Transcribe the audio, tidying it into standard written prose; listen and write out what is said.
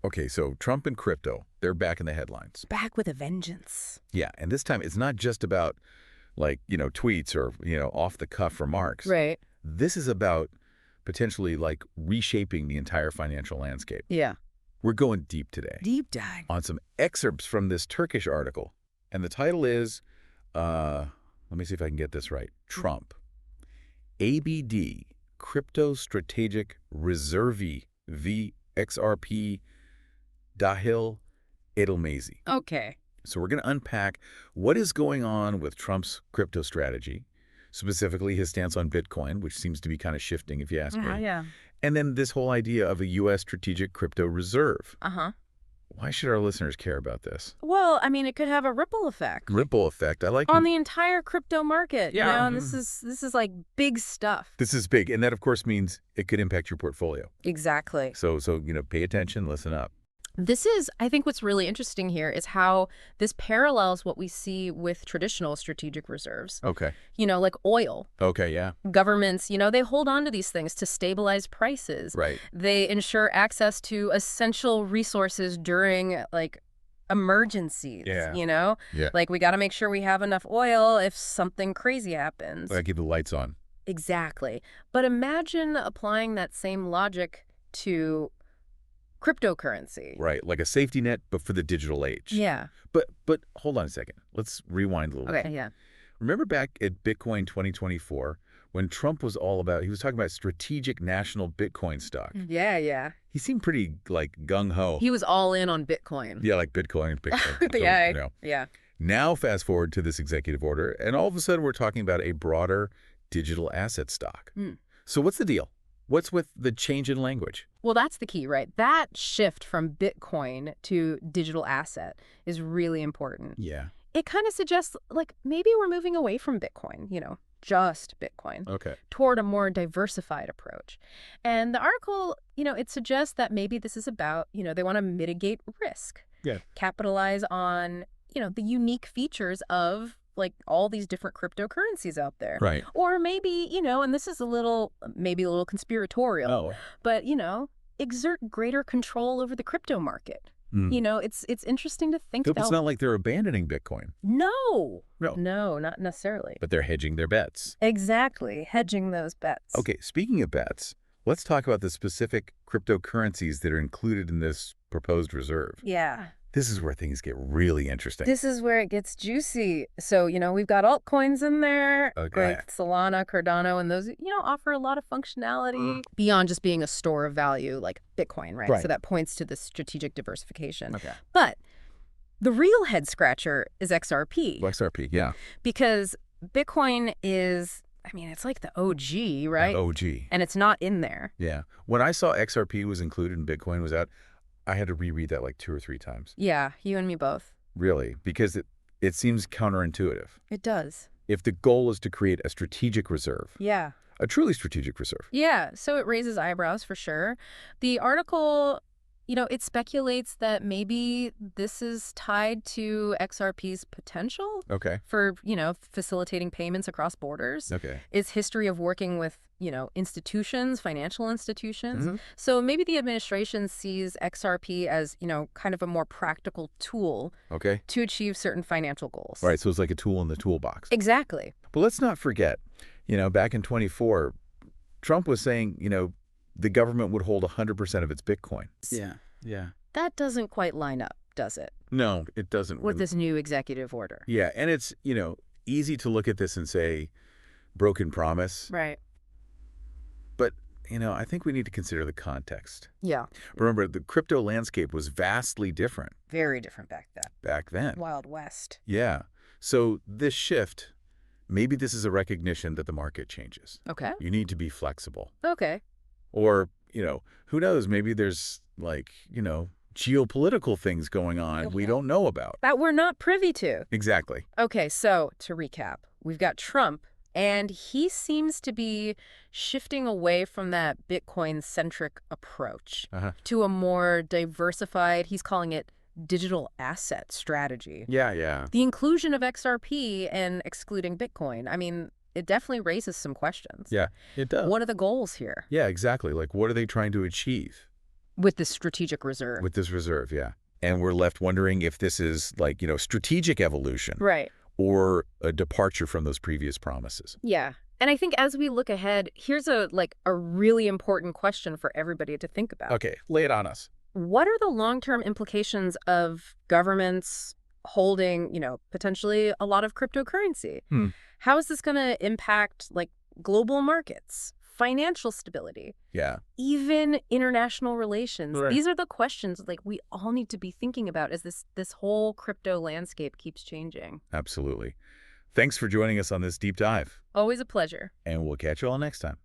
Okay, so Trump and crypto, they're back in the headlines. Back with a vengeance. Yeah, and this time it's not just about, like, tweets or, off-the-cuff remarks. Right. This is about potentially, like, reshaping the entire financial landscape. Yeah. We're going deep today Deep dive. on some excerpts from this Turkish article. And the title is, let me see if I can get this right, Trump. ABD, Crypto Strategic Reserve v. XRP Dahil Edelmezi. Okay. So we're going to unpack what is going on with Trump's crypto strategy, specifically his stance on Bitcoin, which seems to be kind of shifting, if you ask me. Yeah. And then this whole idea of a U.S. strategic crypto reserve. Uh-huh. Why should our listeners care about this? Well, I mean, it could have a ripple effect. Ripple effect. I like On the entire crypto market. Yeah. And this is like big stuff. This is big. And that, of course, means it could impact your portfolio. Exactly. So pay attention, listen up. I think what's really interesting here is how this parallels what we see with traditional strategic reserves. Okay. Like oil. Okay, yeah. Governments, they hold on to these things to stabilize prices. Right. They ensure access to essential resources during, like, emergencies. Yeah. Yeah. Like, we got to make sure we have enough oil if something crazy happens. Like keep the lights on. Exactly. But imagine applying that same logic to cryptocurrency. Right, like a safety net, but for the digital age. Yeah. But hold on a second. Let's rewind a little bit. Okay, yeah. Remember back at Bitcoin 2024 when Trump was he was talking about strategic national Bitcoin stock. Yeah. He seemed pretty, like, gung-ho. He was all in on Bitcoin. Yeah, like Bitcoin. So, Yeah. Now fast forward to this executive order, and all of a sudden we're talking about a broader digital asset stock. So what's the deal? What's with the change in language? Well, that's the key, right? That shift from Bitcoin to digital asset is really important. Yeah. It kind of suggests, like, maybe we're moving away from Bitcoin, just Bitcoin, Okay. toward a more diversified approach. And the article, it suggests that maybe this is about, they want to mitigate risk. Yeah. Capitalize on, the unique features of, like, all these different cryptocurrencies out there. Right. Or maybe, and this is maybe a little conspiratorial, Oh. but, exert greater control over the crypto market. It's interesting to think about. It's not like they're abandoning Bitcoin. No, not necessarily. But they're hedging their bets. Exactly. Hedging those bets. Okay, speaking of bets, let's talk about the specific cryptocurrencies that are included in this proposed reserve. Yeah. This is where things get really interesting. This is where it gets juicy. So, we've got altcoins in there, Okay. like Solana, Cardano, and those, offer a lot of functionality beyond just being a store of value like Bitcoin, right? Right. So that points to the strategic diversification. Okay. But the real head scratcher is XRP. XRP, yeah. Because Bitcoin is, it's like the OG, right? OG. And it's not in there. Yeah. When I saw XRP was included and Bitcoin was out, I had to reread that like 2 or 3 times. Yeah, you and me both. Really? Because it seems counterintuitive. It does. If the goal is to create a strategic reserve. Yeah. A truly strategic reserve. Yeah, so it raises eyebrows for sure. The article, it speculates that maybe this is tied to XRP's potential for, facilitating payments across borders. Okay. Its history of working with, institutions, financial institutions. So maybe the administration sees XRP as, kind of a more practical tool to achieve certain financial goals. Right, so it's like a tool in the toolbox. Exactly. But let's not forget, back in 24, Trump was saying, the government would hold 100% of its Bitcoin. Yeah. That doesn't quite line up, does it? No, it doesn't. With this new executive order. Yeah, and it's, easy to look at this and say, broken promise. Right. But, I think we need to consider the context. Yeah. Remember, the crypto landscape was vastly different. Very different Back then. Wild West. Yeah. So this shift, maybe this is a recognition that the market changes. Okay. You need to be flexible. Okay. Or, who knows, maybe there's geopolitical things going on we don't know about. That we're not privy to. Exactly. Okay, so to recap, we've got Trump, and he seems to be shifting away from that Bitcoin-centric approach to a more diversified, he's calling it digital asset strategy. Yeah. The inclusion of XRP and excluding Bitcoin, it definitely raises some questions. Yeah, it does. What are the goals here? Yeah, exactly. Like, what are they trying to achieve? With the strategic reserve. With this reserve, yeah. And we're left wondering if this is like, strategic evolution. Right. Or a departure from those previous promises. Yeah. And I think as we look ahead, here's a really important question for everybody to think about. Okay, lay it on us. What are the long-term implications of governments holding, potentially a lot of cryptocurrency? How is this going to impact global markets, financial stability, even international relations? Right. These are the questions we all need to be thinking about as this whole crypto landscape keeps changing. Absolutely. Thanks for joining us on this deep dive. Always a pleasure. And we'll catch you all next time.